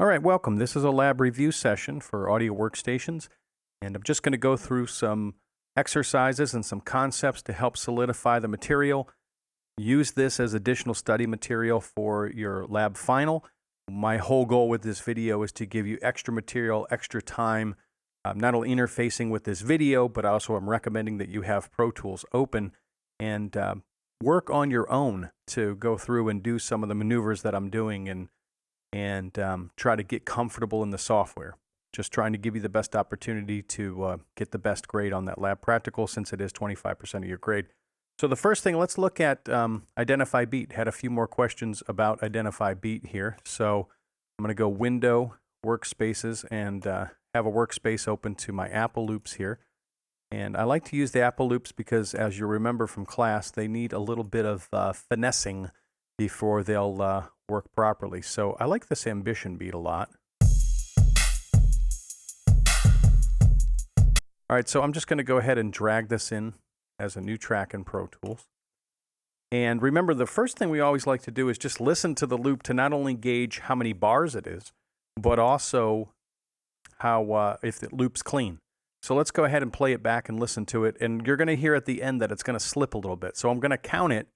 All right, welcome. This is a lab review session for audio workstations, and I'm just going to go through some exercises and some concepts to help solidify the material. Use this as additional study material for your lab final. My whole goal with this video is to give you extra material, extra time, not only interfacing with this video, but also I'm recommending that you have Pro Tools open and work on your own to go through and do some of the maneuvers that I'm doing and try to get comfortable in the software. Just trying to give you the best opportunity to get the best grade on that lab practical, since it is 25% of your grade. So the first thing, let's look at Identify Beat. Had a few more questions about Identify Beat here. So I'm going to go Window, Workspaces, and have a workspace open to my Apple loops here. And I like to use the Apple loops because, as you remember from class, they need a little bit of finessing before they'll work properly. So I like this ambition beat a lot. All right, so I'm just going to go ahead and drag this in as a new track in Pro Tools. And remember, the first thing we always like to do is just listen to the loop to not only gauge how many bars it is, but also how if it loops clean. So let's go ahead and play it back and listen to it. And you're going to hear at the end that it's going to slip a little bit. So I'm going to count it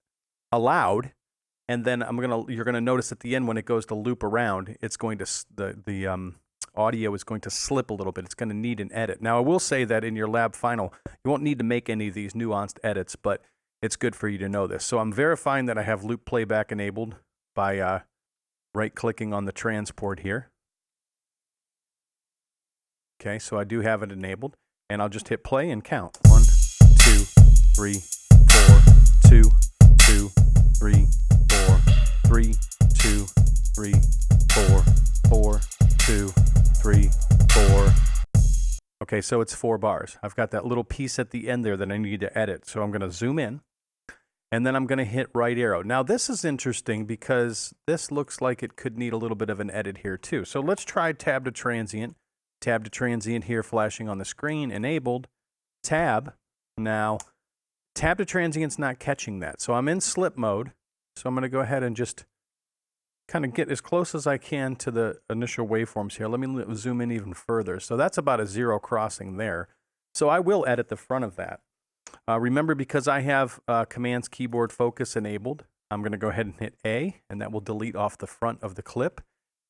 aloud. And then you're going to notice at the end when it goes to loop around, it's going to the audio is going to slip a little bit. It's going to need an edit. Now, I will say that in your lab final, you won't need to make any of these nuanced edits, but it's good for you to know this. So I'm verifying that I have loop playback enabled by right-clicking on the transport here. Okay, so I do have it enabled, and I'll just hit play and count. 1, 2, 3, 4, 2, 2, 3, 4, 3, 2, 3, 4, 4, 2, 3, 4. Okay, so it's 4 bars. I've got that little piece at the end there that I need to edit. So I'm going to zoom in, and then I'm going to hit right arrow. Now, this is interesting because this looks like it could need a little bit of an edit here too. So let's try tab to transient. Tab to transient here flashing on the screen, enabled. Tab. Now, tab to transient's not catching that. So I'm in slip mode. So I'm going to go ahead and just kind of get as close as I can to the initial waveforms here. Let me zoom in even further. So that's about a 0 crossing there. So I will edit the front of that. Remember, because I have Commands Keyboard Focus enabled, I'm going to go ahead and hit A, and that will delete off the front of the clip.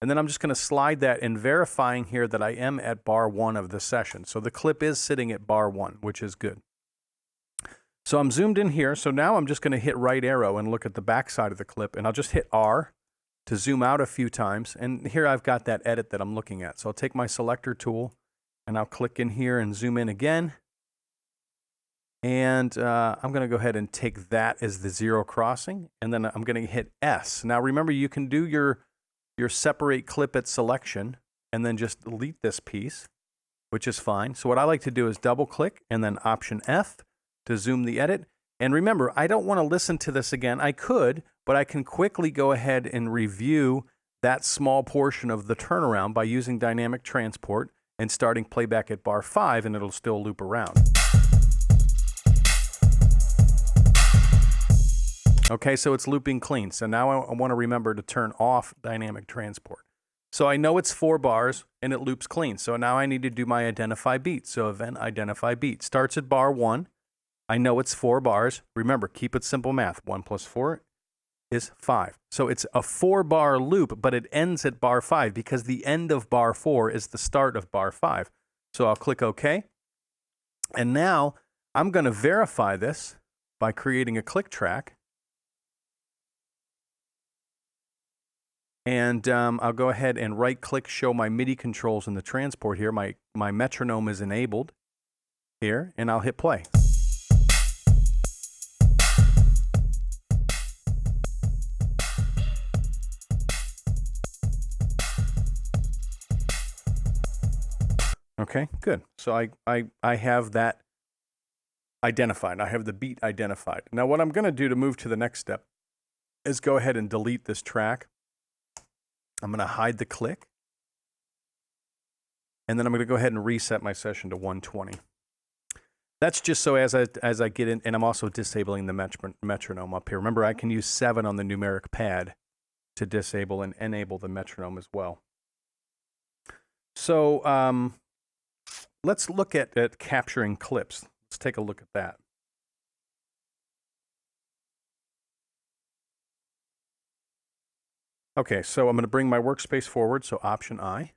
And then I'm just going to slide that and verifying here that I am at bar 1 of the session. So the clip is sitting at bar 1, which is good. So I'm zoomed in here. So now I'm just going to hit right arrow and look at the back side of the clip. And I'll just hit R to zoom out a few times. And here I've got that edit that I'm looking at. So I'll take my selector tool and I'll click in here and zoom in again. And I'm going to go ahead and take that as the 0 crossing. And then I'm going to hit S. Now remember, you can do your separate clip at selection and then just delete this piece, which is fine. So what I like to do is double click and then Option F to zoom the edit. And remember, I don't want to listen to this again. I could, but I can quickly go ahead and review that small portion of the turnaround by using dynamic transport and starting playback at bar 5, and it'll still loop around. Okay, so it's looping clean. So now I want to remember to turn off dynamic transport. So I know it's 4 bars and it loops clean. So now I need to do my Identify Beat. So event Identify Beat starts at bar 1. I know it's 4 bars. Remember, keep it simple math. 1 plus 4 is 5. So it's a 4-bar loop, but it ends at bar 5 because the end of bar 4 is the start of bar 5. So I'll click OK. And now I'm going to verify this by creating a click track. And I'll go ahead and right-click, show my MIDI controls in the transport here. My metronome is enabled here, and I'll hit play. Okay, good. So I have that identified. I have the beat identified. Now what I'm going to do to move to the next step is go ahead and delete this track. I'm going to hide the click, and then I'm going to go ahead and reset my session to 120. That's just so as I get in, and I'm also disabling the metronome up here. Remember, I can use 7 on the numeric pad to disable and enable the metronome as well. So let's look at capturing clips. Let's take a look at that. Okay, so I'm going to bring my workspace forward, so Option I.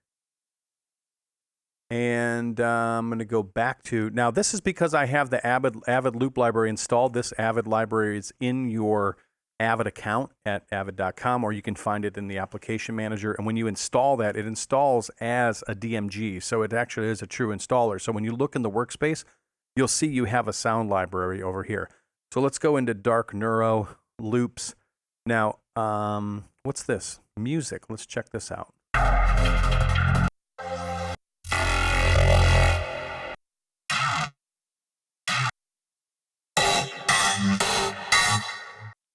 And I'm going to go back to, now this is because I have the Avid loop library installed. This Avid library is in your Avid account at avid.com, or you can find it in the application manager. And when you install that, it installs as a DMG. So it actually is a true installer. So when you look in the workspace, you'll see you have a sound library over here. So let's go into Dark Neuro Loops. Now, what's this? Music. Let's check this out.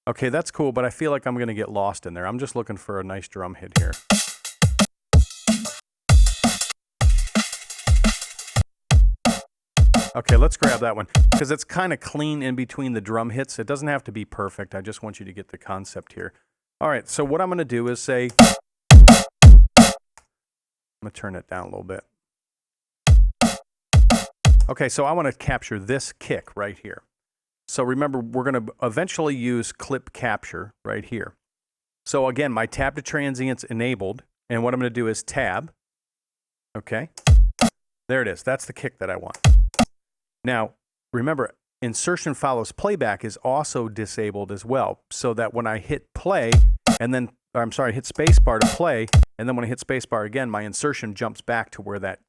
Okay, that's cool, but I feel like I'm going to get lost in there. I'm just looking for a nice drum hit here. Okay, let's grab that one, because it's kind of clean in between the drum hits. It doesn't have to be perfect. I just want you to get the concept here. All right, so what I'm going to do is say, I'm going to turn it down a little bit. Okay, so I want to capture this kick right here. So remember, we're going to eventually use clip capture right here. So again, my tab to transients enabled, and what I'm going to do is tab. Okay, there it is. That's the kick that I want. Now, remember, insertion follows playback is also disabled as well, so that when I hit play, and then, or I'm sorry, hit spacebar to play, and then when I hit spacebar again, my insertion jumps back to where that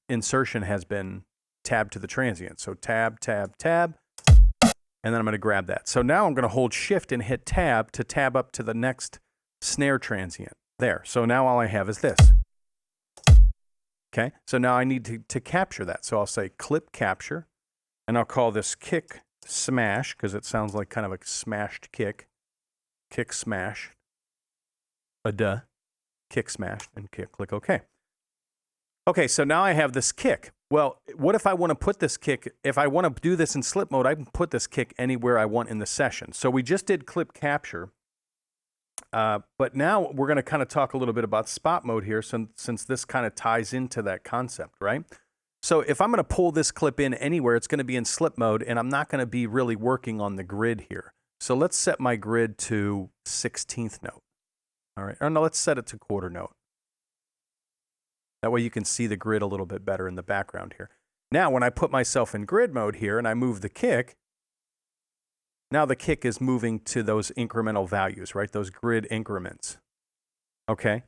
insertion has been tabbed to the transient. So tab, tab, tab, and then I'm going to grab that. So now I'm going to hold shift and hit tab to tab up to the next snare transient. There. So now all I have is this. Okay, so now I need to capture that. So I'll say clip capture, and I'll call this kick smash, because it sounds like kind of a smashed kick. Kick smash. Kick smashed, and click OK. Okay, so now I have this kick. Well, what if I want to put this kick, if I want to do this in slip mode, I can put this kick anywhere I want in the session. So we just did clip capture. But now we're going to kind of talk a little bit about spot mode here, since this kind of ties into that concept, right? So if I'm going to pull this clip in anywhere, it's going to be in slip mode, and I'm not going to be really working on the grid here. So let's set my grid to 16th note. All right, or no, let's set it to quarter note. That way you can see the grid a little bit better in the background here. Now, when I put myself in grid mode here and I move the kick, now the kick is moving to those incremental values, right? Those grid increments. Okay.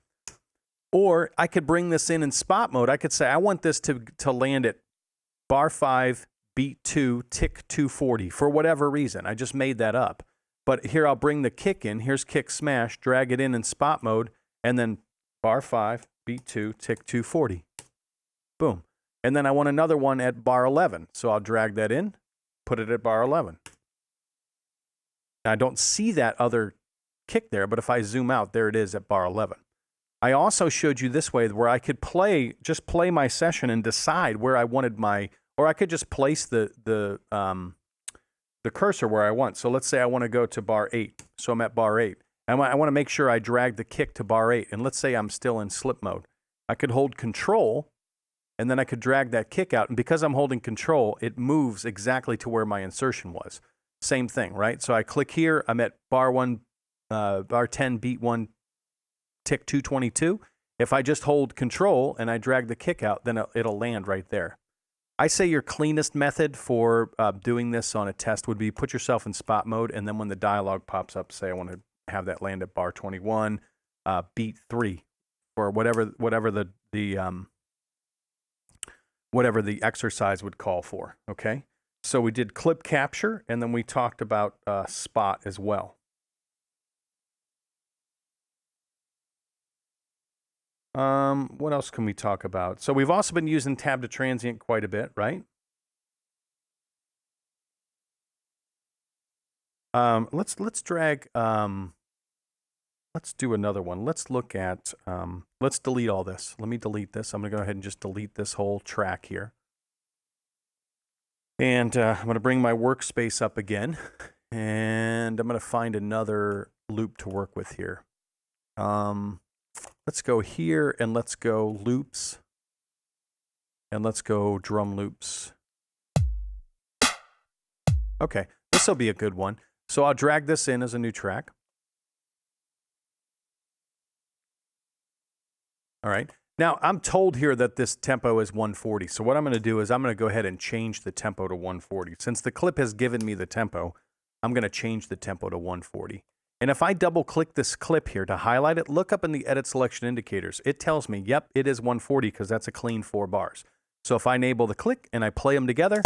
Or I could bring this in spot mode. I could say I want this to land at bar 5, beat 2, tick 240 for whatever reason. I just made that up. But here I'll bring the kick in. Here's kick smash, drag it in spot mode, and then bar 5, beat 2, tick 240. Boom. And then I want another one at bar 11. So I'll drag that in, put it at bar 11. Now, I don't see that other kick there, but if I zoom out, there it is at bar 11. I also showed you this way where I could just play my session and decide where I wanted or I could just place the cursor where I want. So let's say I want to go to bar 8. So I'm at bar 8. I want to make sure I drag the kick to bar 8. And let's say I'm still in slip mode. I could hold control, and then I could drag that kick out. And because I'm holding control, it moves exactly to where my insertion was. Same thing, right? So I click here. I'm at bar 1, bar 10, beat 1, tick 222. If I just hold control and I drag the kick out, then it'll land right there. I say your cleanest method for doing this on a test would be put yourself in spot mode, and then when the dialog pops up, say I want to have that land at bar 21, beat 3, or whatever the exercise would call for. Okay. So we did clip capture, and then we talked about spot as well. What else can we talk about? So we've also been using tab to transient quite a bit, right? Let's drag. Let's do another one. Let's look at. Let's delete all this. Let me delete this. I'm going to go ahead and just delete this whole track here. And I'm going to bring my workspace up again, and I'm going to find another loop to work with here. let's go here and let's go loops. And let's go drum loops. Okay, this will be a good one. So I'll drag this in as a new track. All right. Now, I'm told here that this tempo is 140. So what I'm going to do is I'm going to go ahead and change the tempo to 140. Since the clip has given me the tempo, I'm going to change the tempo to 140. And if I double-click this clip here to highlight it, look up in the Edit Selection Indicators. It tells me, yep, it is 140 because that's a clean 4 bars. So if I enable the click and I play them together,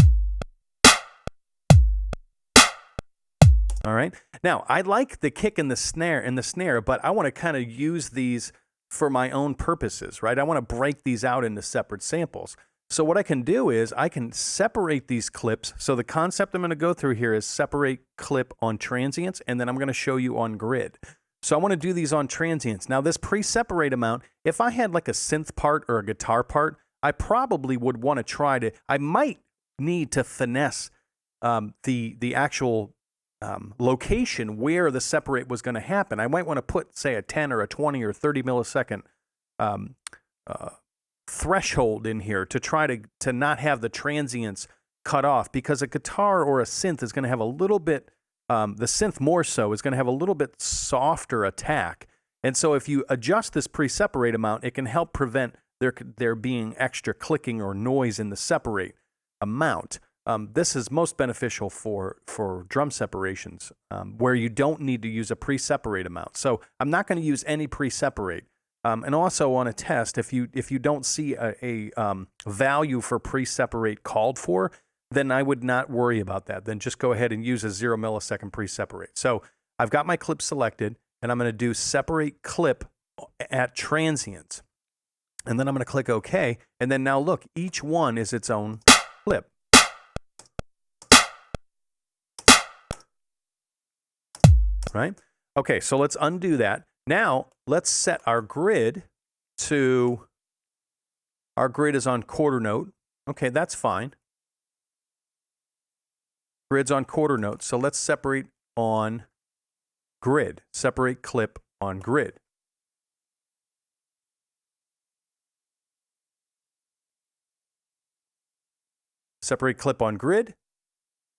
all right. Now, I like the kick and the snare, but I want to kind of use these for my own purposes, right? I want to break these out into separate samples. So what I can do is I can separate these clips. So the concept I'm going to go through here is separate clip on transients, and then I'm going to show you on grid. So I want to do these on transients. Now this pre-separate amount, if I had like a synth part or a guitar part, I probably would want to try to, I might need to finesse the actual location where the separate was going to happen. I might want to put, say, a 10 or a 20 or 30 millisecond threshold in here to try to not have the transients cut off, because a guitar or a synth is going to have a little bit, the synth more so, is going to have a little bit softer attack. And so if you adjust this pre-separate amount, it can help prevent there being extra clicking or noise in the separate amount. This is most beneficial for drum separations where you don't need to use a pre-separate amount. So I'm not going to use any pre-separate. And also on a test, if you don't see a value for pre-separate called for, then I would not worry about that. Then just go ahead and use a 0 millisecond pre-separate. So I've got my clip selected, and I'm going to do separate clip at transients. And then I'm going to click OK. And then now look, each one is its own clip. Right? Okay, so let's undo that. Now, let's set our grid to, our grid is on quarter note. Okay, that's fine. Grid's on quarter note, so let's separate on grid. Separate clip on grid. Separate clip on grid.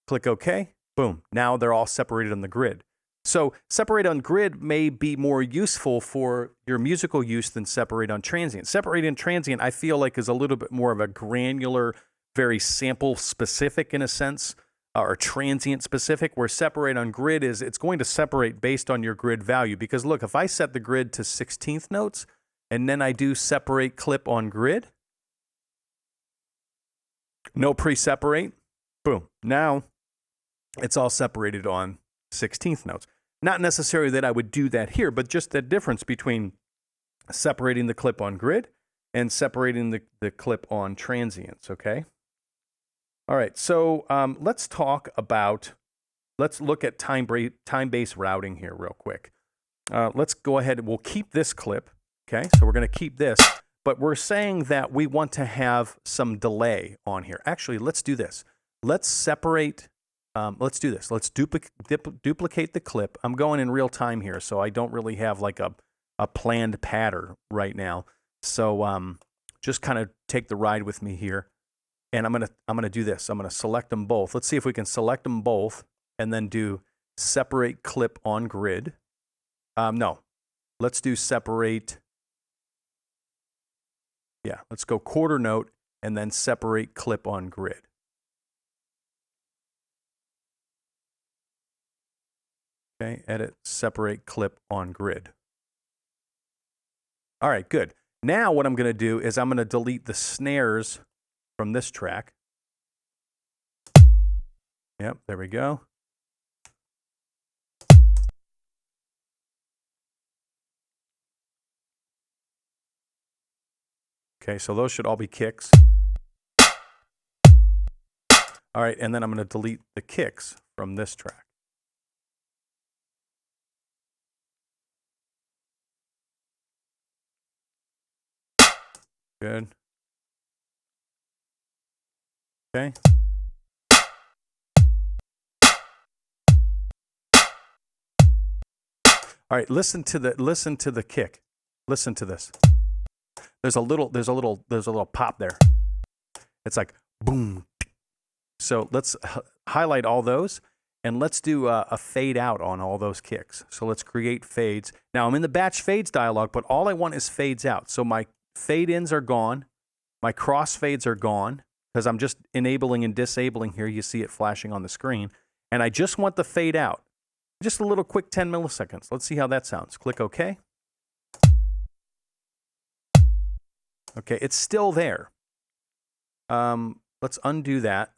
Click OK. Boom. Now they're all separated on the grid. So separate on grid may be more useful for your musical use than separate on transient. Separate on transient, I feel like, is a little bit more of a granular, very sample specific in a sense, or transient specific, where separate on grid is, it's going to separate based on your grid value. Because look, if I set the grid to 16th notes and then I do separate clip on grid, no pre-separate, boom. Now it's all separated on 16th notes. Not necessarily that I would do that here, but just the difference between separating the clip on grid and separating the clip on transients, okay? All right, so let's look at time-based routing here real quick. Let's go ahead and we'll keep this clip, okay? So we're going to keep this, but we're saying that we want to have some delay on here. Actually, let's do this. Let's separate. Let's do this. Let's duplicate the clip. I'm going in real time here, so I don't really have like a planned pattern right now. So just kind of take the ride with me here, and I'm gonna do this. I'm gonna select them both. Let's see if we can select them both and then do separate clip on grid. No, let's do separate. Yeah, let's go quarter note and then separate clip on grid. Okay, edit, separate clip on grid. All right, good. Now what I'm going to do is I'm going to delete the snares from this track. Yep, there we go. Okay, so those should all be kicks. All right, and then I'm going to delete the kicks from this track. Good. Okay. All right, listen to the kick. Listen to this. There's a little pop there. It's like boom. So let's highlight all those, and let's do a fade out on all those kicks. So let's create fades. Now I'm in the batch fades dialog, but all I want is fades out. So my fade ins are gone. My cross fades are gone because I'm just enabling and disabling here. You see it flashing on the screen. And I just want the fade out. Just a little quick 10 milliseconds. Let's see how that sounds. Click OK. Okay, it's still there. Let's undo that.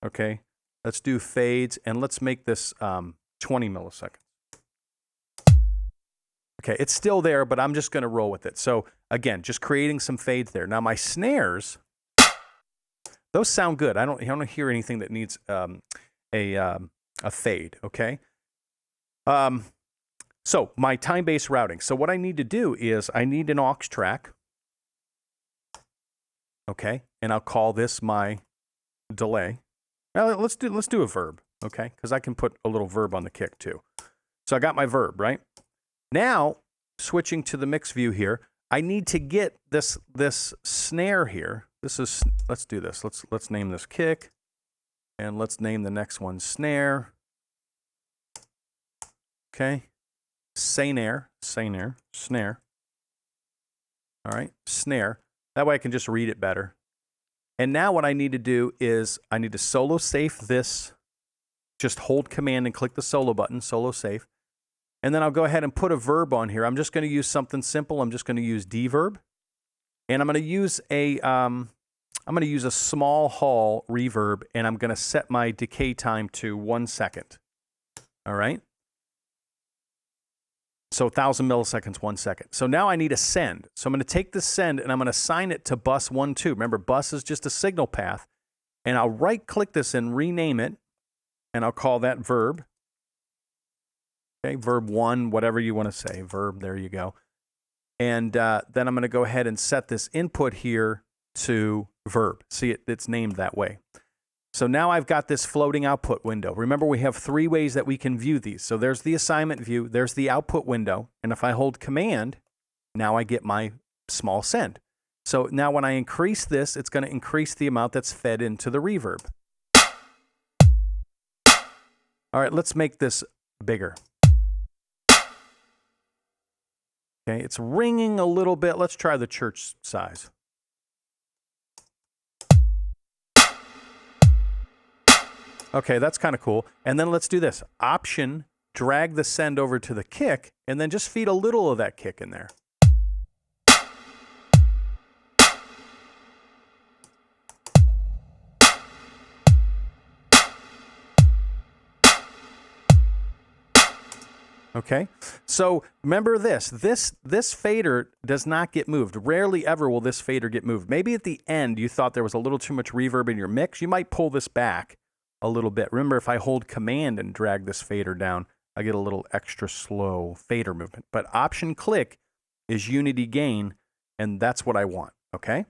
Okay, let's do fades, and let's make this 20 milliseconds. Okay, it's still there, but I'm just going to roll with it. So again, just creating some fades there. Now my snares, those sound good. I don't hear anything that needs a fade. Okay. So my time-based routing. So what I need to do is I need an aux track. Okay, and I'll call this my delay. Now let's do a verb. Okay, because I can put a little verb on the kick too. So I got my verb right. Now switching to the mix view here, I need to get this snare here. Let's do this. Let's name this kick, and let's name the next one snare. Okay. Snare. All right, snare. That way I can just read it better. And now what I need to do is I need to solo safe this. Just hold command and click the solo button, solo safe. And then I'll go ahead and put a verb on here. I'm just going to use something simple. I'm just going to use deverb. And I'm going to use a small hall reverb, and I'm going to set my decay time to 1 second. All right. So 1,000 milliseconds, 1 second. So now I need a send. So I'm going to take this send and I'm going to assign it to bus 1, 2. Remember, bus is just a signal path. And I'll right-click this and rename it. And I'll call that verb. Okay, verb 1, whatever you want to say. Verb, there you go. And then I'm going to go ahead and set this input here to verb. See, it's named that way. So now I've got this floating output window. Remember, we have 3 ways that we can view these. So there's the assignment view, there's the output window, and if I hold command, now I get my small send. So now when I increase this, it's going to increase the amount that's fed into the reverb. All right, let's make this bigger. Okay, it's ringing a little bit. Let's try the church size. Okay, that's kind of cool. And then let's do this. Option, drag the send over to the kick, and then just feed a little of that kick in there. Okay, so remember this fader does not get moved. Rarely ever will this fader get moved. Maybe at the end you thought there was a little too much reverb in your mix. You might pull this back a little bit. Remember, if I hold command and drag this fader down, I get a little extra slow fader movement. But option click is unity gain, and that's what I want, okay?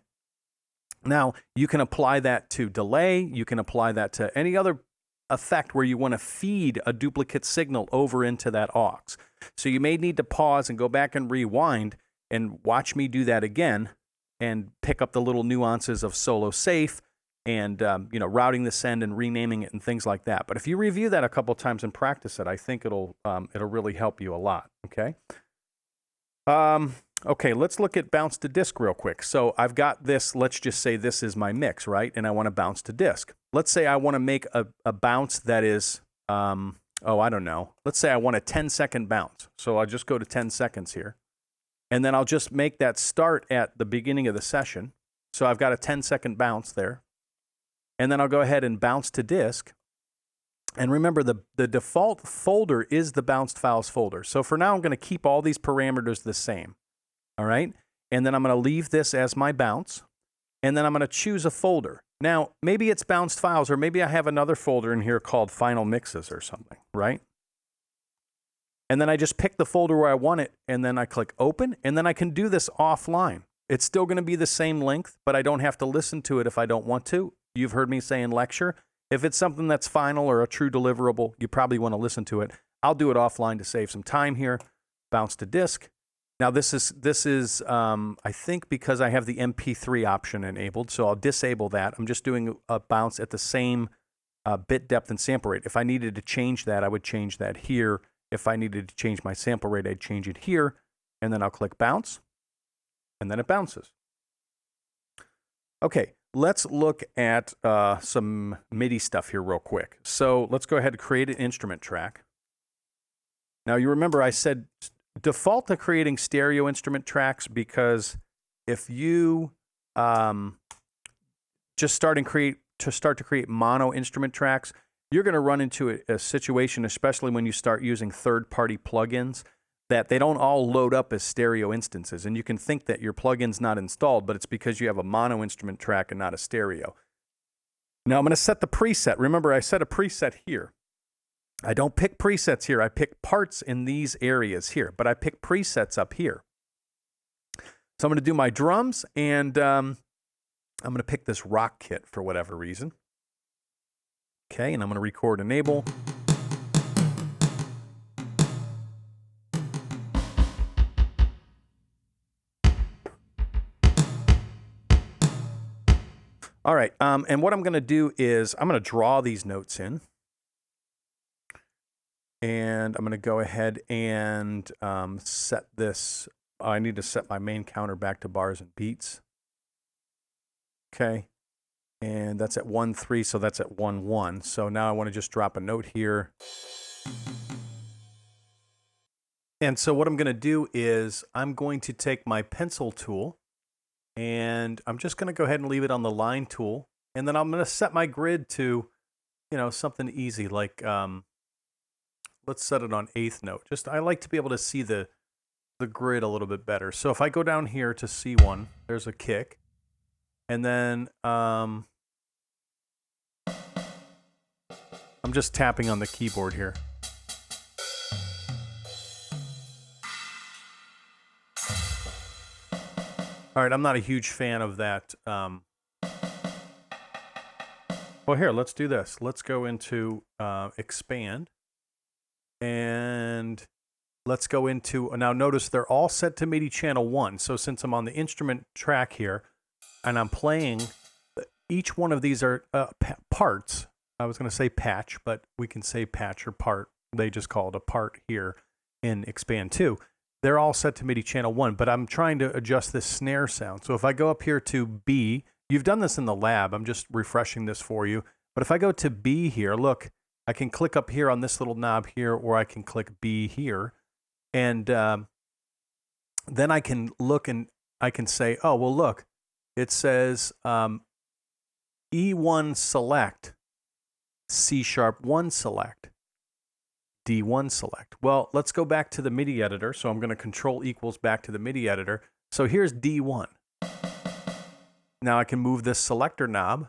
Now, you can apply that to delay. You can apply that to any other effect where you want to feed a duplicate signal over into that aux. So you may need to pause and go back and rewind and watch me do that again and pick up the little nuances of solo safe and routing the send and renaming it and things like that. But if you review that a couple times and practice it, I think it'll really help you a lot. Okay. Okay, let's look at bounce to disk real quick. So I've got this. Let's just say this is my mix, right? And I want to bounce to disk. Let's say I want to make a bounce that is, I don't know. Let's say I want a 10-second bounce. So I'll just go to 10 seconds here, and then I'll just make that start at the beginning of the session. So I've got a 10-second bounce there. And then I'll go ahead and bounce to disk. And remember, the default folder is the bounced files folder. So for now, I'm going to keep all these parameters the same. All right. And then I'm going to leave this as my bounce. And then I'm going to choose a folder. Now, maybe it's bounced files, or maybe I have another folder in here called final mixes or something, right? And then I just pick the folder where I want it, and then I click open, and then I can do this offline. It's still going to be the same length, but I don't have to listen to it if I don't want to. You've heard me say in lecture, if it's something that's final or a true deliverable, you probably want to listen to it. I'll do it offline to save some time here. Bounce to disk. Now this is I think because I have the MP3 option enabled, so I'll disable that. I'm just doing a bounce at the same bit depth and sample rate. If I needed to change that, I would change that here. If I needed to change my sample rate, I'd change it here, and then I'll click bounce, and then it bounces. Okay, let's look at some MIDI stuff here real quick. So let's go ahead and create an instrument track. Now you remember I said default to creating stereo instrument tracks, because if you just start to create mono instrument tracks, you're going to run into a situation, especially when you start using third-party plugins, that they don't all load up as stereo instances. And you can think that your plugin's not installed, but it's because you have a mono instrument track and not a stereo. Now I'm going to set the preset. Remember, I set a preset here. I don't pick presets here. I pick parts in these areas here, but I pick presets up here. So I'm going to do my drums, and I'm going to pick this rock kit for whatever reason. Okay, and I'm going to record enable. All right, and what I'm going to do is I'm going to draw these notes in. And I'm going to go ahead and set this. I need to set my main counter back to bars and beats. Okay. And that's at 1-3, so that's at 1-1. So now I want to just drop a note here. And so what I'm going to do is I'm going to take my pencil tool, and I'm just going to go ahead and leave it on the line tool. And then I'm going to set my grid to, something easy, like let's set it on 8th note. I like to be able to see the grid a little bit better. So if I go down here to C1, there's a kick. And then I'm just tapping on the keyboard here. All right, I'm not a huge fan of that. Well, here, let's do this. Let's go into expand. And let's go into, now notice they're all set to MIDI channel 1. So since I'm on the instrument track here and I'm playing, each one of these are parts. I was going to say patch, but we can say patch or part. They just call it a part here in expand 2. They're all set to MIDI channel 1, but I'm trying to adjust this snare sound. So if I go up here to B, you've done this in the lab. I'm just refreshing this for you. But if I go to B here, look, I can click up here on this little knob here, or I can click B here. And then I can look and I can say, oh, well, look, it says E1 select, C#1 select, D1 select. Well, let's go back to the MIDI editor. So I'm going to control equals back to the MIDI editor. So here's D1. Now I can move this selector knob.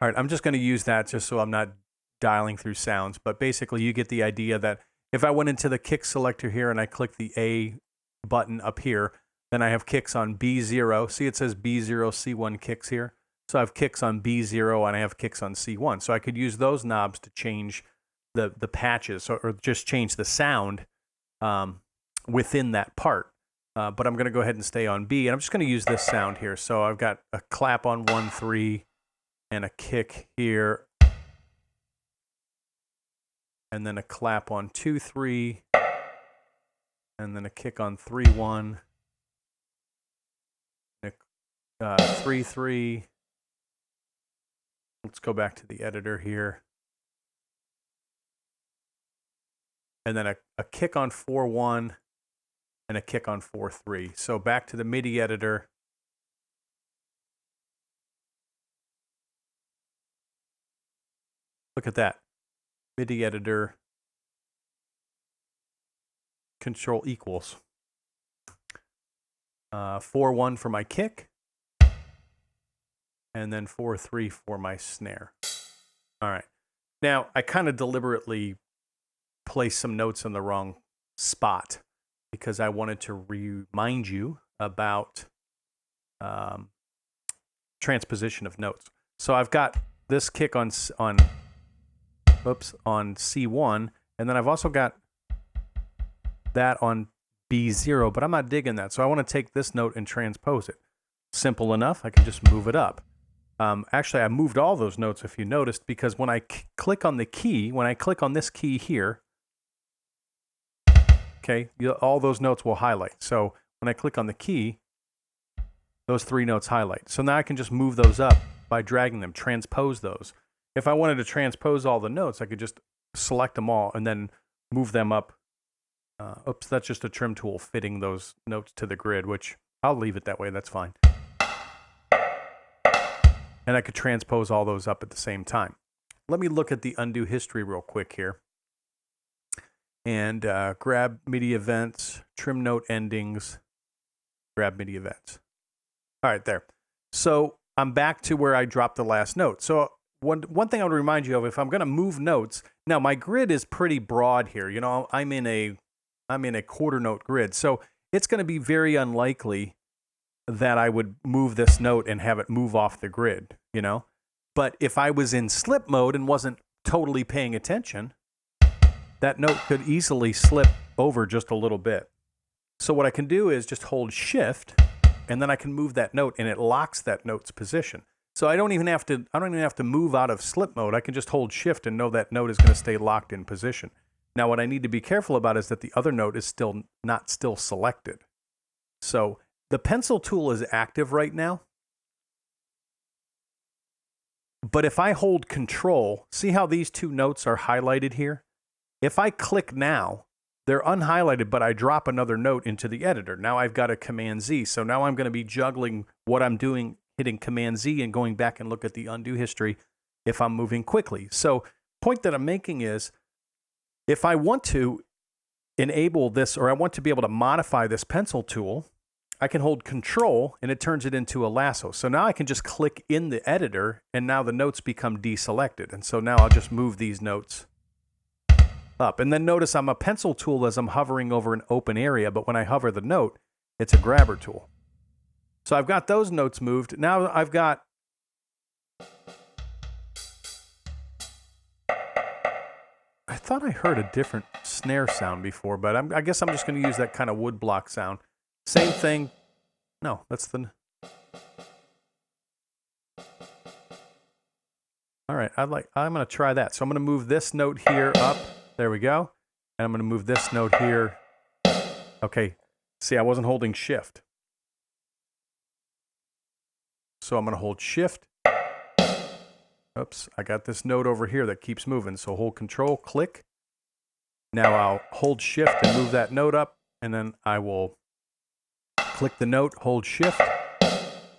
All right, I'm just going to use that just so I'm not dialing through sounds. But basically, you get the idea that if I went into the kick selector here and I click the A button up here, then I have kicks on B0. See, it says B0, C1 kicks here. So I have kicks on B0 and I have kicks on C1. So I could use those knobs to change the patches or just change the sound within that part. But I'm going to go ahead and stay on B. And I'm just going to use this sound here. So I've got a clap on 1-3. And a kick here, and then a clap on 2-3, and then a kick on 3-1, 3-3. Let's go back to the editor here, and then a kick on 4-1, and a kick on 4-3. So back to the MIDI editor. Look at that. MIDI editor, control equals. 4-1 for my kick, and then 4-3 for my snare. All right. Now, I kind of deliberately placed some notes in the wrong spot because I wanted to remind you about transposition of notes. So I've got this kick on C1, and then I've also got that on B0, but I'm not digging that. So I want to take this note and transpose it. Simple enough. I can just move it up. Actually, I moved all those notes, if you noticed, because when I click on the key, when I click on this key here, okay, all those notes will highlight. So when I click on the key, those 3 notes highlight. So now I can just move those up by dragging them, transpose those. If I wanted to transpose all the notes, I could just select them all and then move them up. Oops, that's just a trim tool fitting those notes to the grid, which I'll leave it that way. That's fine. And I could transpose all those up at the same time. Let me look at the undo history real quick here. And grab MIDI events, trim note endings, grab MIDI events. All right, there. So I'm back to where I dropped the last note. So one thing I would remind you of, if I'm going to move notes, now my grid is pretty broad here. You know, I'm in a quarter note grid. So it's going to be very unlikely that I would move this note and have it move off the grid, you know? But if I was in slip mode and wasn't totally paying attention, that note could easily slip over just a little bit. So what I can do is just hold shift, and then I can move that note, and it locks that note's position. So I don't even have to move out of slip mode. I can just hold shift and know that note is going to stay locked in position. Now what I need to be careful about is that the other note is not still selected. So the pencil tool is active right now. But if I hold control, see how these 2 notes are highlighted here? If I click now, they're unhighlighted, but I drop another note into the editor. Now I've got a Command Z. So now I'm going to be juggling what I'm doing, hitting Command Z and going back and look at the undo history if I'm moving quickly. So point that I'm making is, if I want to enable this, or I want to be able to modify this pencil tool, I can hold control and it turns it into a lasso. So now I can just click in the editor and now the notes become deselected. And so now I'll just move these notes up. And then notice I'm a pencil tool as I'm hovering over an open area, but when I hover the note, it's a grabber tool. So I've got those notes moved. Now I've got I thought I heard a different snare sound before, but I guess I'm just going to use that kind of wood block sound. Same thing. No, that's the... All right, I'm going to try that. So I'm going to move this note here up. There we go. And I'm going to move this note here. Okay, see, I wasn't holding shift. So I'm going to hold shift. Oops, I got this note over here that keeps moving. So hold control, click. Now I'll hold shift and move that note up. And then I will click the note, hold shift,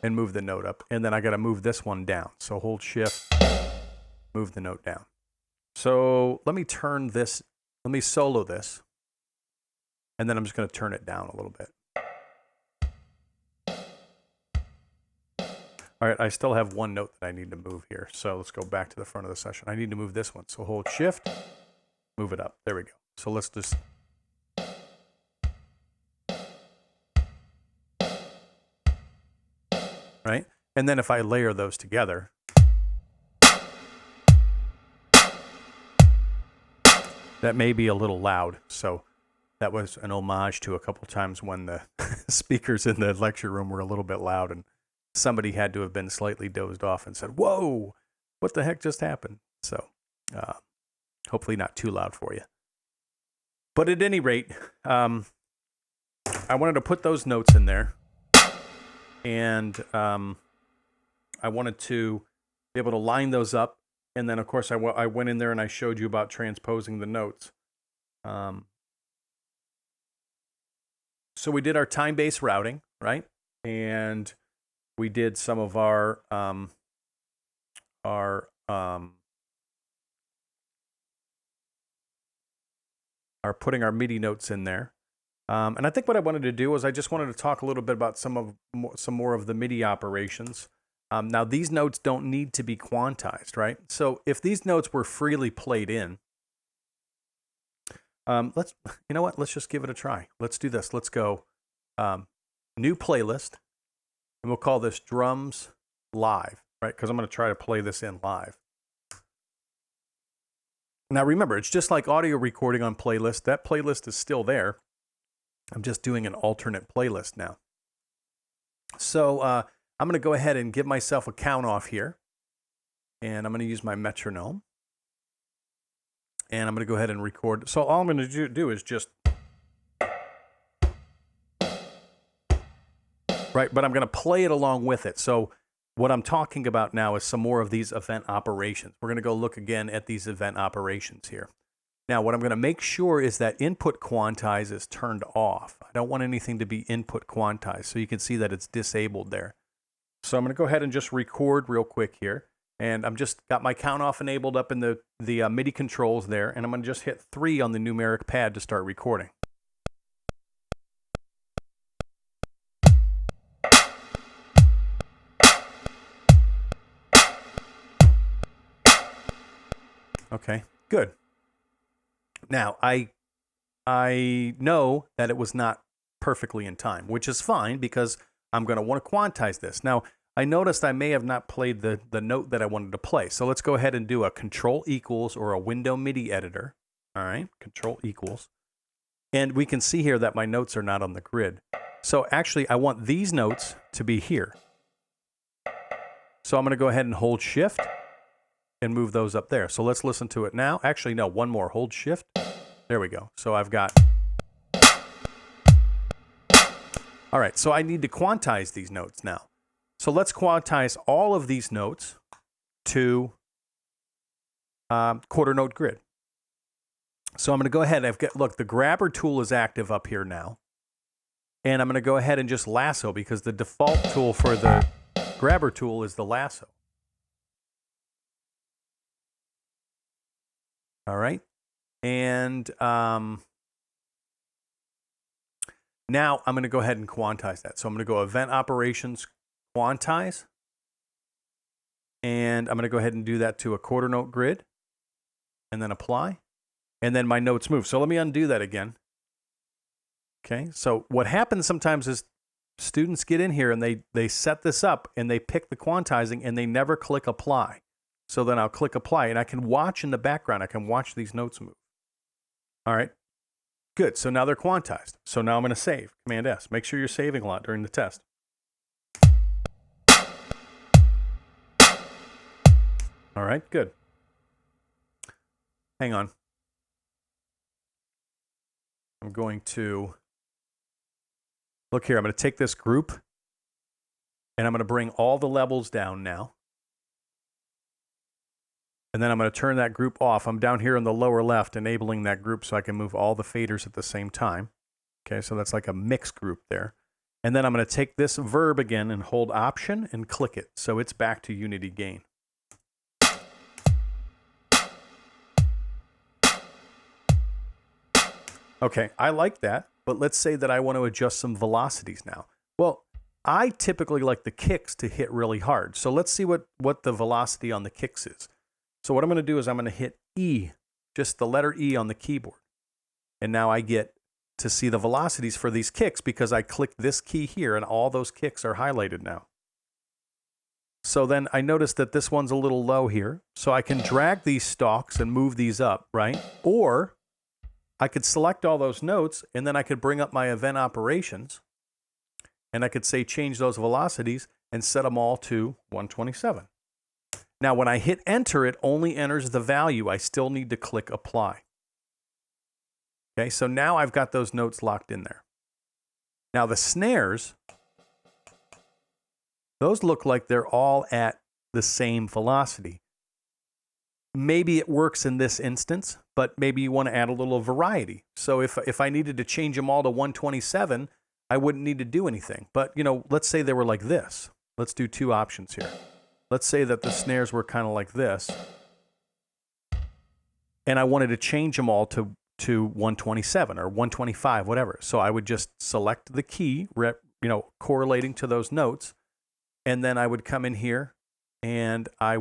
and move the note up. And then I got to move this one down. So hold shift, move the note down. So let me turn this, let me solo this. And then I'm just going to turn it down a little bit. All right, I still have one note that I need to move here. So let's go back to the front of the session. I need to move this one. So hold shift, move it up. There we go. So let's just... Right? And then if I layer those together, that may be a little loud. So that was an homage to a couple times when the speakers in the lecture room were a little bit loud and somebody had to have been slightly dozed off and said, whoa, what the heck just happened? So hopefully not too loud for you. But at any rate, I wanted to put those notes in there. And I wanted to be able to line those up. And then, of course, I went in there and I showed you about transposing the notes. So we did our time-based routing, right? And we did some of our putting our MIDI notes in there. And I think what I wanted to do was I just wanted to talk a little bit about some more of the MIDI operations. Now, these notes don't need to be quantized, right? So if these notes were freely played in, you know what? Let's just give it a try. Let's do this. Let's go new playlist, and we'll call this drums live, right? Because I'm going to try to play this in live. Now, remember, it's just like audio recording on playlist. That playlist is still there. I'm just doing an alternate playlist now. So I'm going to go ahead and give myself a count off here. And I'm going to use my metronome. And I'm going to go ahead and record. So all I'm going to do is just... Right, but I'm going to play it along with it. So what I'm talking about now is some more of these event operations. We're going to go look again at these event operations here. Now, what I'm going to make sure is that input quantize is turned off. I don't want anything to be input quantized, so you can see that it's disabled there. So I'm going to go ahead and just record real quick here. And I'm just got my count off enabled up in the MIDI controls there, and I'm going to just hit 3 on the numeric pad to start recording. Okay, good. Now, I know that it was not perfectly in time, which is fine because I'm going to want to quantize this. Now, I noticed I may have not played the note that I wanted to play. So let's go ahead and do a Control equals or a window MIDI editor. All right, Control equals. And we can see here that my notes are not on the grid. So actually, I want these notes to be here. So I'm going to go ahead and hold Shift and move those up there. So let's listen to it now. Actually, no, one more. Hold Shift. There we go. So I've got... All right, so I need to quantize these notes now. So let's quantize all of these notes to quarter note grid. So I'm going to go ahead. Look, the grabber tool is active up here now. And I'm going to go ahead and just lasso because the default tool for the grabber tool is the lasso. All right. And now I'm going to go ahead and quantize that. So I'm going to go event operations, quantize. And I'm going to go ahead and do that to a quarter note grid. And then apply. And then my notes move. So let me undo that again. Okay. So what happens sometimes is students get in here and they set this up and they pick the quantizing and they never click apply. So then I'll click apply and I can watch in the background. I can watch these notes move. All right. Good. So now they're quantized. So now I'm going to save. Command S. Make sure you're saving a lot during the test. All right. Good. Hang on. I'm going to look here. I'm going to take this group and I'm going to bring all the levels down now. And then I'm going to turn that group off. I'm down here in the lower left, enabling that group so I can move all the faders at the same time. Okay, so that's like a mix group there. And then I'm going to take this verb again and hold Option and click it. So it's back to unity gain. Okay, I like that, but let's say that I want to adjust some velocities now. Well, I typically like the kicks to hit really hard. So let's see what the velocity on the kicks is. So what I'm going to do is I'm going to hit E, just the letter E on the keyboard. And now I get to see the velocities for these kicks because I clicked this key here and all those kicks are highlighted now. So then I notice that this one's a little low here. So I can drag these stalks and move these up, right? Or I could select all those notes and then I could bring up my event operations and I could say change those velocities and set them all to 127. Now, when I hit enter, it only enters the value. I still need to click apply. Okay, so now I've got those notes locked in there. Now the snares, those look like they're all at the same velocity. Maybe it works in this instance, but maybe you want to add a little variety. So if I needed to change them all to 127, I wouldn't need to do anything. But, let's say they were like this. Let's do two options here. Let's say that the snares were kind of like this. And I wanted to change them all to 127 or 125, whatever. So I would just select the key, correlating to those notes. And then I would come in here and I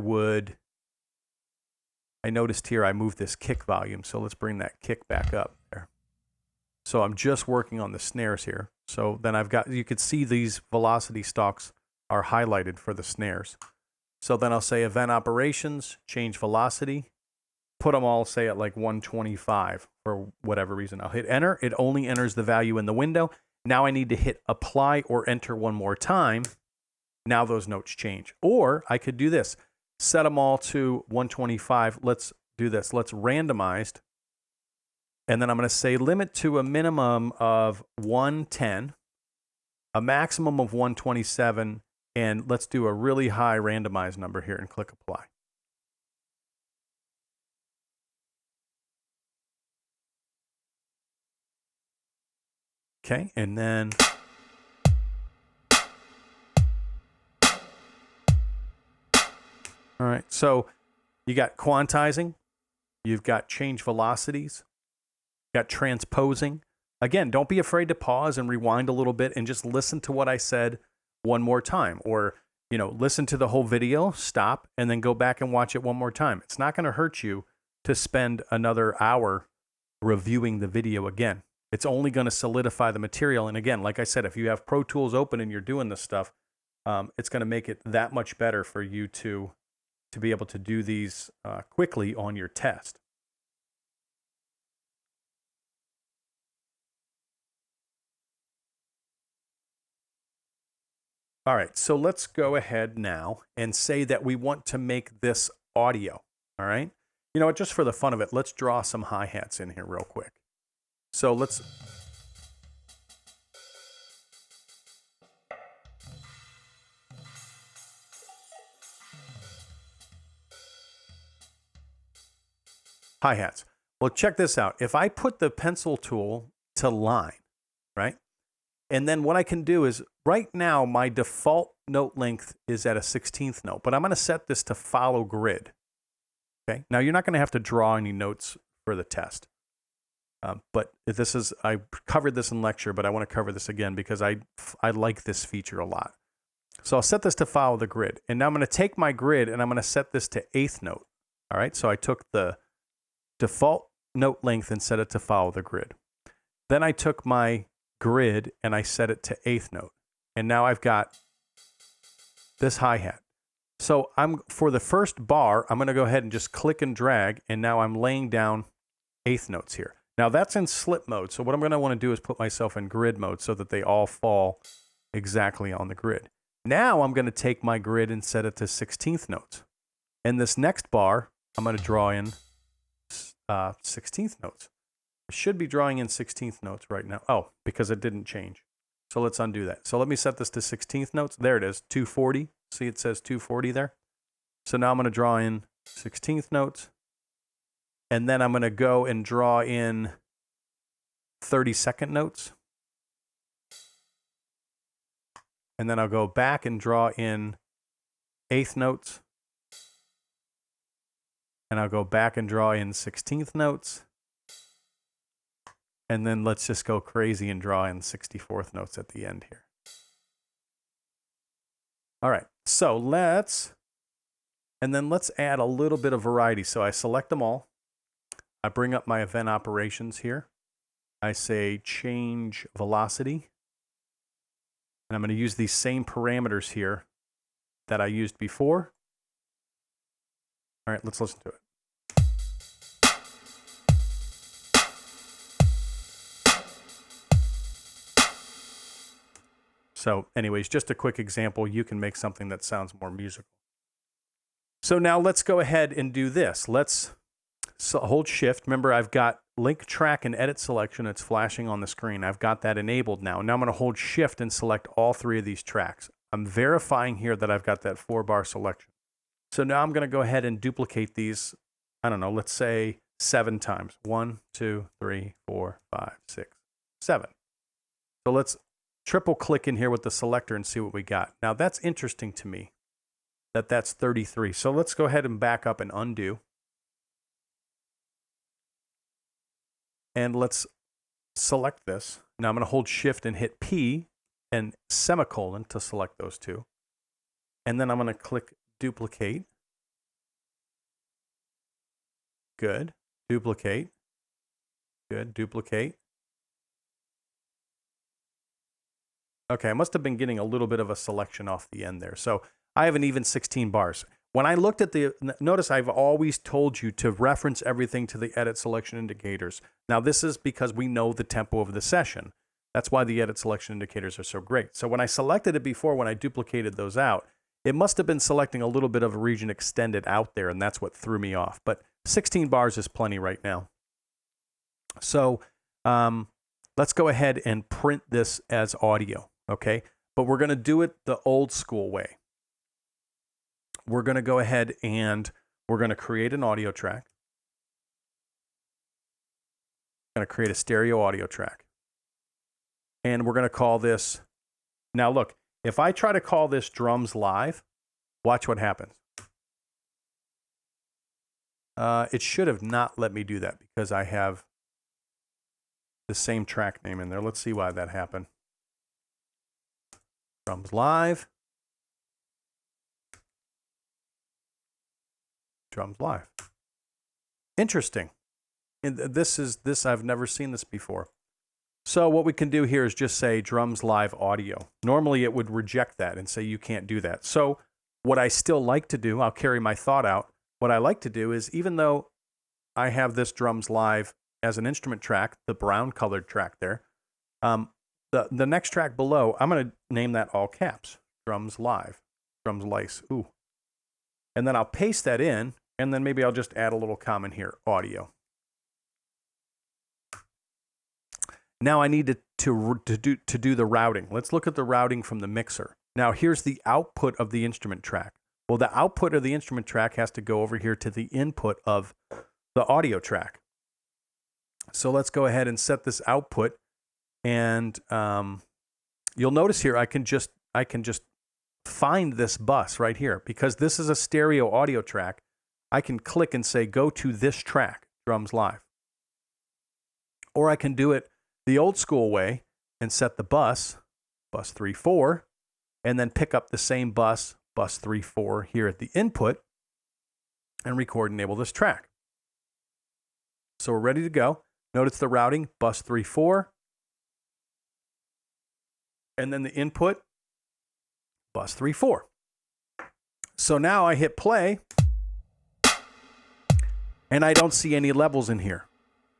noticed here I moved this kick volume. So let's bring that kick back up there. So I'm just working on the snares here. So then you could see these velocity stalks are highlighted for the snares. So then I'll say event operations, change velocity, put them all, say at like 125 for whatever reason. I'll hit enter. It only enters the value in the window. Now I need to hit apply or enter one more time. Now those notes change. Or I could do this, set them all to 125. Let's do this. Let's randomized. And then I'm going to say limit to a minimum of 110, a maximum of 127, and let's do a really high randomized number here and click apply. Okay, and then all right, so you got quantizing, you've got change velocities, got transposing. Again, don't be afraid to pause and rewind a little bit and just listen to what I said one more time, or listen to the whole video, stop, and then go back and watch it one more time. It's not going to hurt you to spend another hour reviewing the video again. It's only going to solidify the material. And again, like I said, if you have Pro Tools open and you're doing this stuff, it's going to make it that much better for you to be able to do these quickly on your test. All right, so let's go ahead now and say that we want to make this audio, all right? You know what, just for the fun of it, let's draw some hi-hats in here real quick. So let's... Hi-hats. Well, check this out. If I put the pencil tool to line, right? And then what I can do is, right now, my default note length is at a 16th note, but I'm going to set this to follow grid. Okay. Now, you're not going to have to draw any notes for the test. But I covered this in lecture, but I want to cover this again because I like this feature a lot. So I'll set this to follow the grid. And now I'm going to take my grid and I'm going to set this to 8th note. All right. So I took the default note length and set it to follow the grid. Then I took my grid and I set it to 8th note. And now I've got this hi-hat. So for the first bar, I'm going to go ahead and just click and drag, and now I'm laying down 8th notes here. Now that's in slip mode. So what I'm going to want to do is put myself in grid mode so that they all fall exactly on the grid. Now I'm going to take my grid and set it to 16th notes. And this next bar, I'm going to draw in 16th notes. I should be drawing in 16th notes right now. Oh, because it didn't change. So let's undo that. So let me set this to 16th notes. There it is, 240. See, it says 240 there. So now I'm going to draw in 16th notes. And then I'm going to go and draw in 32nd notes. And then I'll go back and draw in 8th notes. And I'll go back and draw in 16th notes. And then let's just go crazy and draw in 64th notes at the end here. All right, so let's add a little bit of variety. So I select them all. I bring up my event operations here. I say change velocity. And I'm going to use these same parameters here that I used before. All right, let's listen to it. So anyways, just a quick example. You can make something that sounds more musical. So now let's go ahead and do this. Let's hold shift. Remember, I've got link track and edit selection. It's flashing on the screen. I've got that enabled now. Now I'm going to hold shift and select all 3 of these tracks. I'm verifying here that I've got that 4-bar selection. So now I'm going to go ahead and duplicate these, I don't know, let's say 7 times. 1, 2, 3, 4, 5, 6, 7. So let's triple click in here with the selector and see what we got. Now that's interesting to me that that's 33. So let's go ahead and back up and undo. And let's select this. Now I'm going to hold shift and hit P and semicolon to select those 2. And then I'm going to click duplicate. Good. Duplicate. Good. Duplicate. Okay, I must have been getting a little bit of a selection off the end there. So I have an even 16 bars. When I looked at notice I've always told you to reference everything to the edit selection indicators. Now this is because we know the tempo of the session. That's why the edit selection indicators are so great. So when I selected it before, when I duplicated those out, it must have been selecting a little bit of a region extended out there, and that's what threw me off. But 16 bars is plenty right now. So let's go ahead and print this as audio, okay? But we're going to do it the old school way. We're going to go ahead and we're going to create an audio track. Going to create a stereo audio track. And we're going to call this, now look, if I try to call this drums live, watch what happens. It should have not let me do that because I have the same track name in there. Let's see why that happened. Drums live. Drums live. Interesting. And this I've never seen this before. So what we can do here is just say drums live audio. Normally it would reject that and say you can't do that. So what I still like to do, I'll carry my thought out. What I like to do is, even though I have this drums live as an instrument track, the brown colored track there, the next track below, I'm going to name that all caps, drums live, drums lice. Ooh. And then I'll paste that in, and then maybe I'll just add a little comment here, audio. Now I need to do the routing. Let's look at the routing from the mixer. Now here's the output of the instrument track. Well, the output of the instrument track has to go over here to the input of the audio track. So let's go ahead and set this output, and you'll notice here I can just find this bus right here because this is a stereo audio track. I can click and say go to this track, drums live, or I can do it the old school way and set the bus 3-4, and then pick up the same bus 3-4 here at the input and record and enable this track. So we're ready to go. Notice the routing, bus 3-4, and then the input, bus 3-4. So now I hit play, and I don't see any levels in here.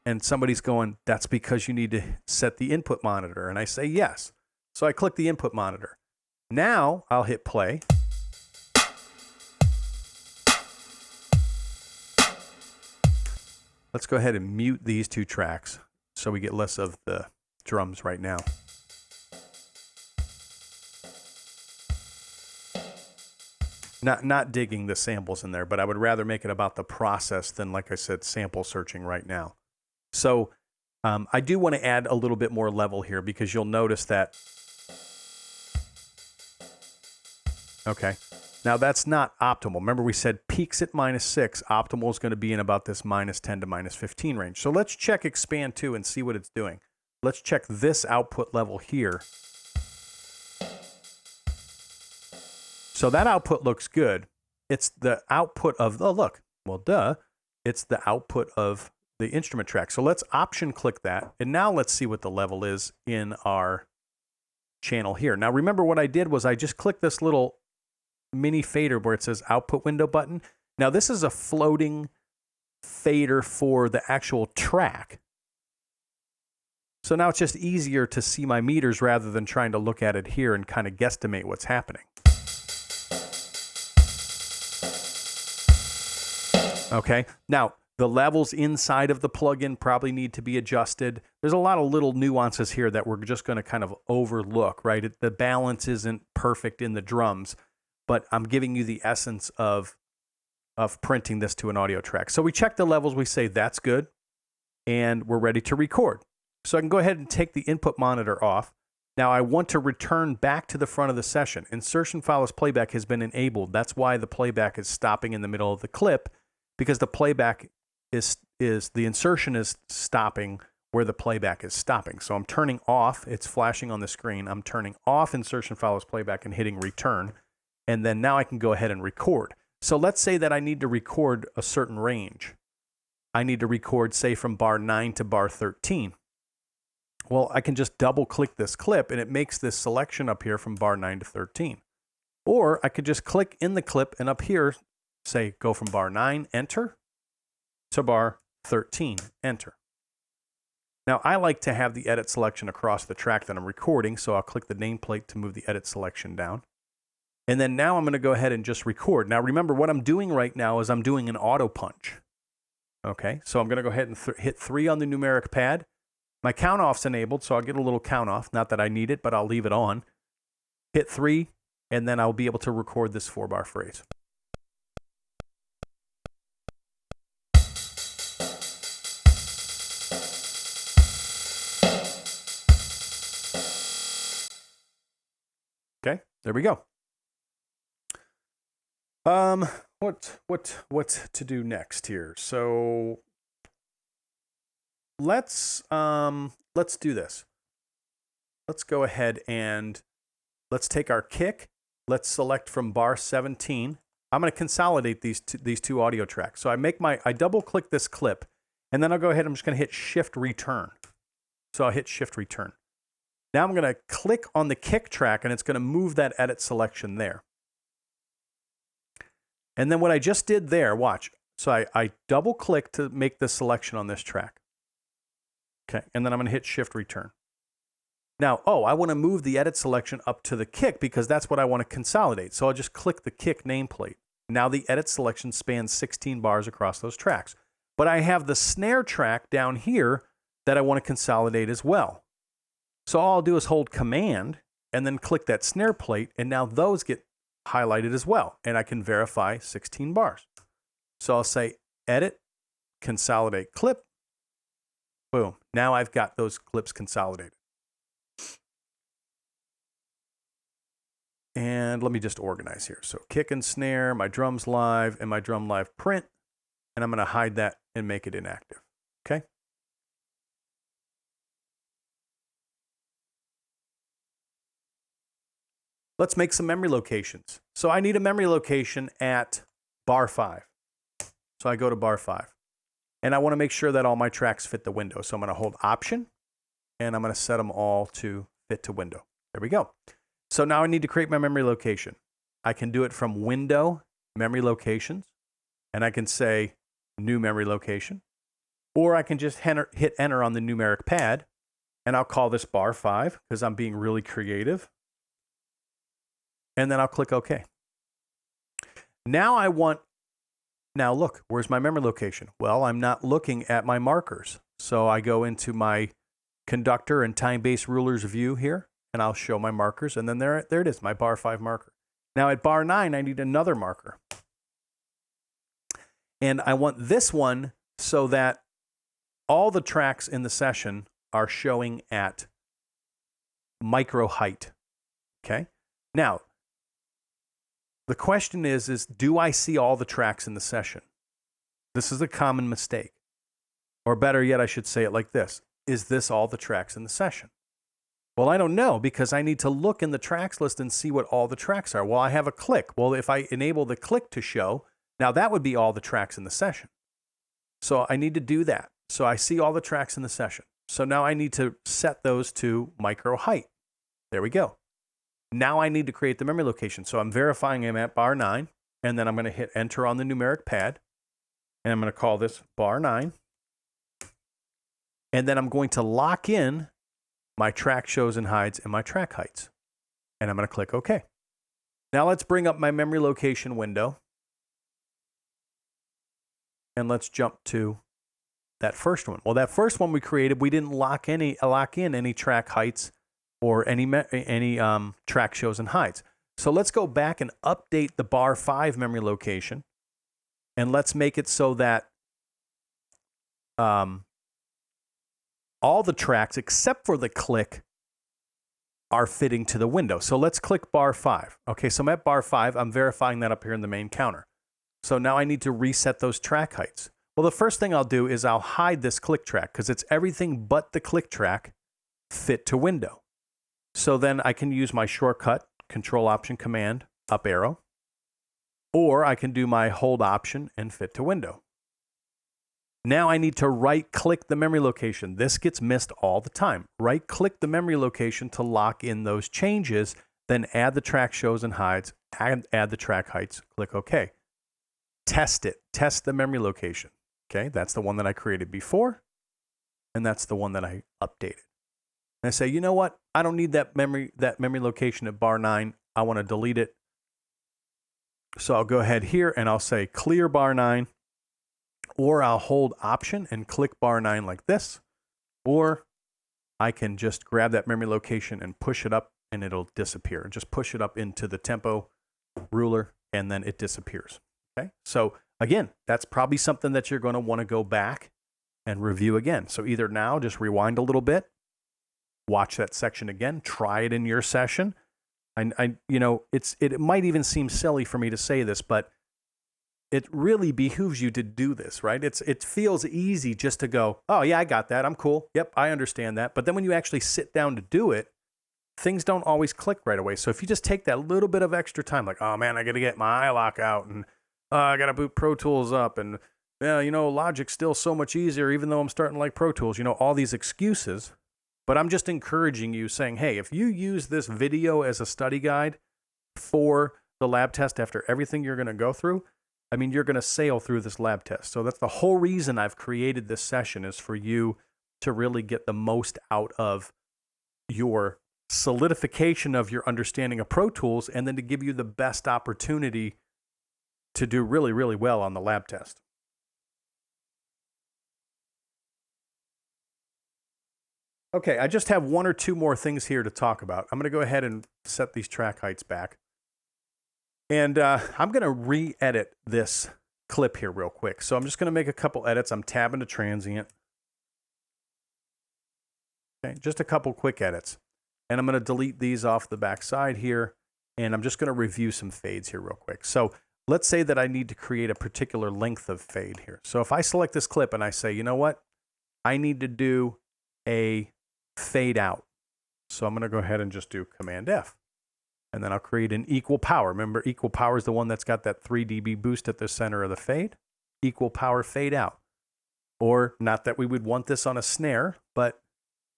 And somebody's going, that's because you need to set the input monitor. And I say yes. So I click the input monitor. Now I'll hit play. Let's go ahead and mute these two tracks so we get less of the drums right now. Not digging the samples in there, but I would rather make it about the process than, like I said, sample searching right now. So I do want to add a little bit more level here because you'll notice that. Okay. Now that's not optimal. Remember we said peaks at -6. Optimal is going to be in about this -10 to -15 range. So let's check expand 2 and see what it's doing. Let's check this output level here. So that output looks good. It's the output of, oh look, well duh, it's the output of the instrument track. So let's option click that. And now let's see what the level is in our channel here. Now remember what I did was I just clicked this little mini fader where it says output window button. Now this is a floating fader for the actual track. So now it's just easier to see my meters rather than trying to look at it here and kind of guesstimate what's happening. Okay, now the levels inside of the plugin probably need to be adjusted. There's a lot of little nuances here that we're just going to kind of overlook, right? The balance isn't perfect in the drums, but I'm giving you the essence of printing this to an audio track. So we check the levels, we say that's good, and we're ready to record. So I can go ahead and take the input monitor off. Now I want to return back to the front of the session. Insertion file as playback has been enabled. That's why the playback is stopping in the middle of the clip, because the playback is the insertion is stopping where the playback is stopping. So I'm turning off, it's flashing on the screen. I'm turning off insertion file as playback and hitting return. And then now I can go ahead and record. So let's say that I need to record a certain range. I need to record, say, from bar 9 to bar 13. Well, I can just double click this clip and it makes this selection up here from bar 9 to 13. Or I could just click in the clip and up here, say, go from bar 9, enter, to bar 13, enter. Now, I like to have the edit selection across the track that I'm recording, so I'll click the nameplate to move the edit selection down. And then now I'm going to go ahead and just record. Now, remember, what I'm doing right now is I'm doing an auto punch. Okay, so I'm going to go ahead and hit 3 on the numeric pad. My count off's enabled, so I'll get a little count off. Not that I need it, but I'll leave it on. Hit 3, and then I'll be able to record this 4-bar phrase. Okay, there we go. What to do next here? So let's do this. Let's go ahead and let's take our kick. Let's select from bar 17. I'm going to consolidate these two audio tracks. So I double click this clip, and then I'll go ahead. I'm just going to hit Shift Return. So I'll hit Shift Return. Now I'm going to click on the kick track, and it's going to move that edit selection there. And then what I just did there, watch. So I double click to make the selection on this track. Okay, and then I'm going to hit Shift Return. Now, I want to move the edit selection up to the kick because that's what I want to consolidate. So I'll just click the kick nameplate. Now the edit selection spans 16 bars across those tracks. But I have the snare track down here that I want to consolidate as well. So all I'll do is hold Command and then click that snare plate, and now those get highlighted as well, and I can verify 16 bars. So I'll say Edit, Consolidate Clip. Boom. Now I've got those clips consolidated. And let me just organize here. So kick and snare, my drums live, and my drum live print. And I'm going to hide that and make it inactive. Okay. Let's make some memory locations. So I need a memory location at bar 5. So I go to bar 5. And I want to make sure that all my tracks fit the window. So I'm going to hold Option, and I'm going to set them all to fit to window. There we go. So now I need to create my memory location. I can do it from Window, Memory Locations, and I can say New Memory Location. Or I can just hit Enter on the numeric pad, and I'll call this bar 5 because I'm being really creative. And then I'll click OK. Now look, where's my memory location? Well, I'm not looking at my markers. So I go into my conductor and time-based rulers view here, and I'll show my markers. And then there it is, my bar 5 marker. Now at bar 9, I need another marker. And I want this one so that all the tracks in the session are showing at micro height. Okay? Now, the question is do I see all the tracks in the session? This is a common mistake. Or better yet, I should say it like this. Is this all the tracks in the session? Well, I don't know because I need to look in the tracks list and see what all the tracks are. Well, I have a click. Well, if I enable the click to show, now that would be all the tracks in the session. So I need to do that. So I see all the tracks in the session. So now I need to set those to micro height. There we go. Now I need to create the memory location. So I'm verifying I'm at bar 9, and then I'm going to hit Enter on the numeric pad, and I'm going to call this bar 9. And then I'm going to lock in my track shows and hides and my track heights. And I'm going to click OK. Now let's bring up my memory location window. And let's jump to that first one. Well, that first one we created, we didn't lock in any track heights or any track shows and hides. So let's go back and update the bar 5 memory location. And let's make it so that all the tracks except for the click are fitting to the window. So let's click bar 5. Okay, so I'm at bar 5. I'm verifying that up here in the main counter. So now I need to reset those track heights. Well, the first thing I'll do is I'll hide this click track because it's everything but the click track fit to window. So then I can use my shortcut, Control Option Command, up arrow, or I can do my hold option and fit to window. Now I need to right click the memory location. This gets missed all the time. Right click the memory location to lock in those changes, then add the track shows and hides, add the track heights, click OK. Test it, test the memory location. Okay, that's the one that I created before, and that's the one that I updated. And I say, you know what? I don't need that memory location at bar 9. I want to delete it. So I'll go ahead here and I'll say clear bar 9, or I'll hold option and click bar 9 like this, or I can just grab that memory location and push it up and it'll disappear. Just push it up into the tempo ruler and then it disappears. Okay, so again, that's probably something that you're going to want to go back and review again. So either now, just rewind a little bit, watch that section again, try it in your session. It might even seem silly for me to say this, but it really behooves you to do this, right? It feels easy just to go, oh yeah, I got that. I'm cool. Yep, I understand that. But then when you actually sit down to do it, things don't always click right away. So if you just take that little bit of extra time, like, oh man, I got to get my iLock out and I got to boot Pro Tools up and Logic's still so much easier, even though I'm starting to like Pro Tools, all these excuses. But I'm just encouraging you saying, hey, if you use this video as a study guide for the lab test after everything you're going to go through, you're going to sail through this lab test. So that's the whole reason I've created this session, is for you to really get the most out of your solidification of your understanding of Pro Tools, and then to give you the best opportunity to do really, really well on the lab test. Okay, I just have one or two more things here to talk about. I'm going to go ahead and set these track heights back. And I'm going to re-edit this clip here real quick. So I'm just going to make a couple edits. I'm tabbing to transient. Okay, just a couple quick edits. And I'm going to delete these off the back side here. And I'm just going to review some fades here real quick. So let's say that I need to create a particular length of fade here. So if I select this clip and I say, you know what? I need to do a fade out. So I'm going to go ahead and just do Command F. And then I'll create an equal power. Remember, equal power is the one that's got that 3 dB boost at the center of the fade. Equal power fade out. Or, not that we would want this on a snare, but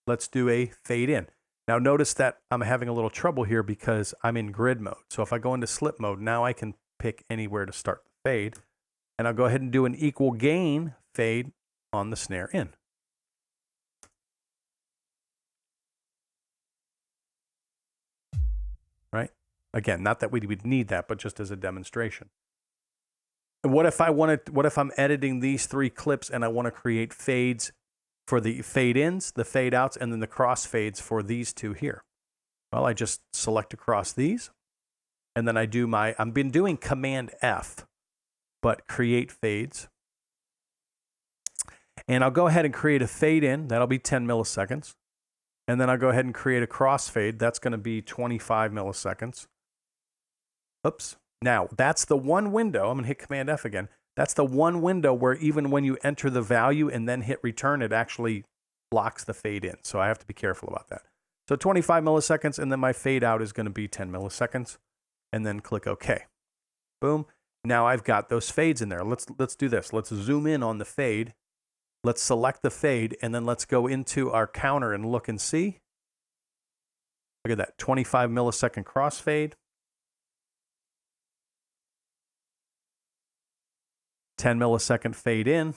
let's do a fade in. Now notice that I'm having a little trouble here because I'm in grid mode. So if I go into slip mode, now I can pick anywhere to start the fade. And I'll go ahead and do an equal gain fade on the snare in. Right? Again, not that we would need that, but just as a demonstration. And what if I'm editing these 3 clips and I want to create fades for the fade ins, the fade outs, and then the cross fades for these 2 here? Well, I just select across these, and then I've been doing Command F, but create fades. And I'll go ahead and create a fade in. That'll be 10 milliseconds. And then I'll go ahead and create a crossfade. That's going to be 25 milliseconds. Oops. Now, that's the one window. I'm going to hit Command F again. That's the one window where even when you enter the value and then hit return, it actually locks the fade in. So I have to be careful about that. So 25 milliseconds, and then my fade out is going to be 10 milliseconds. And then click OK. Boom. Now I've got those fades in there. Let's do this. Let's zoom in on the fade. Let's select the fade, and then let's go into our counter and look and see. Look at that, 25 millisecond crossfade. 10 millisecond fade in.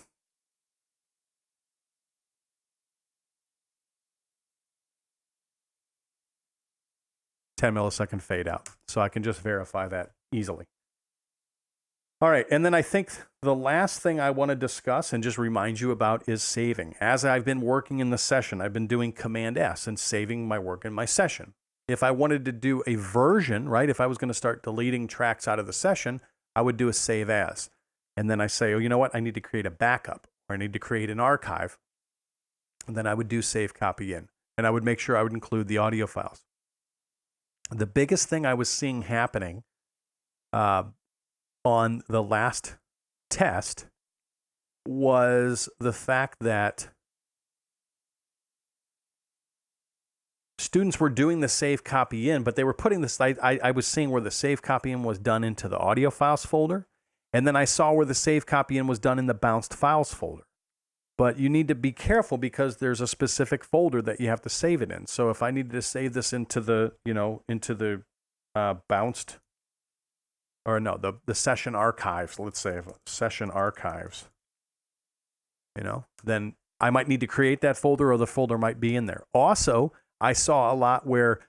10 millisecond fade out. So I can just verify that easily. All right, and then I think the last thing I want to discuss and just remind you about is saving. As I've been working in the session, I've been doing Command S and saving my work in my session. If I wanted to do a version, right, if I was going to start deleting tracks out of the session, I would do a save as. And then I say, oh, you know what, I need to create a backup, or I need to create an archive. And then I would do save copy in. And I would make sure I would include the audio files. The biggest thing I was seeing happening on the last test was the fact that students were doing the save copy in, but they were putting this, I was seeing where the save copy in was done into the audio files folder. And then I saw where the save copy in was done in the bounced files folder. But you need to be careful because there's a specific folder that you have to save it in. So if I needed to save this into the, into the bounced, or no, the session archives, let's say session archives, then I might need to create that folder, or the folder might be in there. Also, I saw a lot where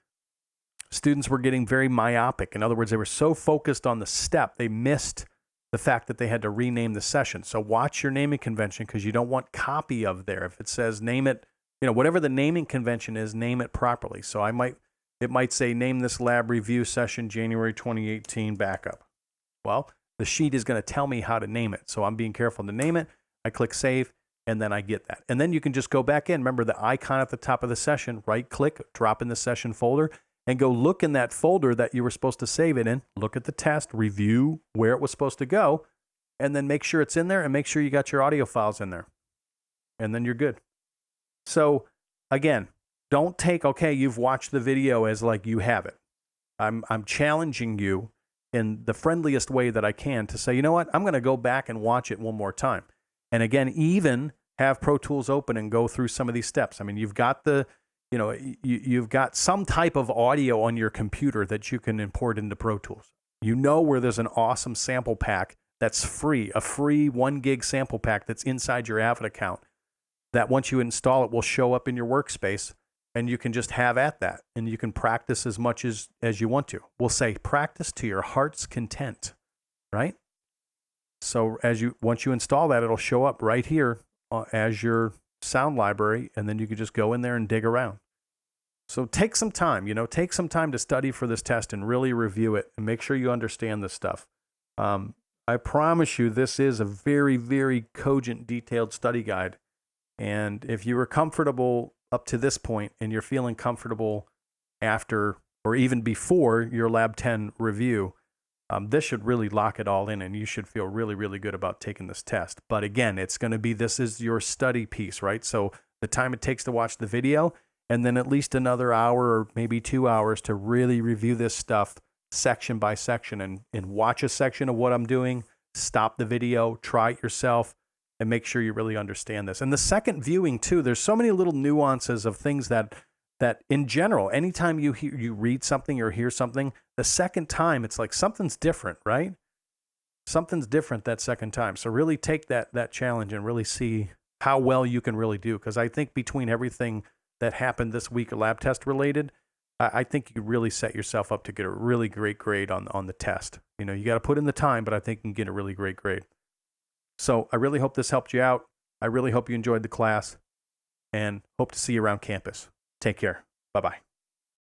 students were getting very myopic. In other words, they were so focused on the step, they missed the fact that they had to rename the session. So watch your naming convention, because you don't want copy of there. If it says name it, whatever the naming convention is, name it properly. So it might say name this lab review session January 2018 backup. Well, the sheet is going to tell me how to name it. So I'm being careful to name it. I click save, and then I get that. And then you can just go back in. Remember the icon at the top of the session, right click, drop in the session folder, and go look in that folder that you were supposed to save it in, look at the test, review where it was supposed to go, and then make sure it's in there, and make sure you got your audio files in there. And then you're good. So again, don't take, okay, you've watched the video as like you have it. I'm challenging you in the friendliest way that I can to say, you know what, I'm going to go back and watch it one more time. And again, even have Pro Tools open and go through some of these steps. I mean, you've got you've got some type of audio on your computer that you can import into Pro Tools. Where there's an awesome sample pack that's free, a free 1 gig sample pack that's inside your Avid account, that once you install it will show up in your workspace, and you can just have at that, and you can practice as much as you want to. We'll say practice to your heart's content, right? So once you install that, it'll show up right here as your sound library, and then you can just go in there and dig around. So take some time, take some time to study for this test and really review it and make sure you understand this stuff. I promise you, this is a very, very cogent, detailed study guide. And if you were comfortable up to this point and you're feeling comfortable after or even before your Lab 10 review, this should really lock it all in, and you should feel really, really good about taking this test. But again, this is your study piece, right? So the time it takes to watch the video, and then at least another hour or maybe 2 hours to really review this stuff section by section and watch a section of what I'm doing, stop the video, try it yourself, and make sure you really understand this. And the second viewing too, there's so many little nuances of things that in general, anytime you read something or hear something, the second time it's like something's different, right? Something's different that second time. So really take that challenge and really see how well you can really do. Because I think between everything that happened this week, lab test related, I think you really set yourself up to get a really great grade on the test. You got to put in the time, but I think you can get a really great grade. So I really hope this helped you out. I really hope you enjoyed the class, and hope to see you around campus. Take care. Bye-bye.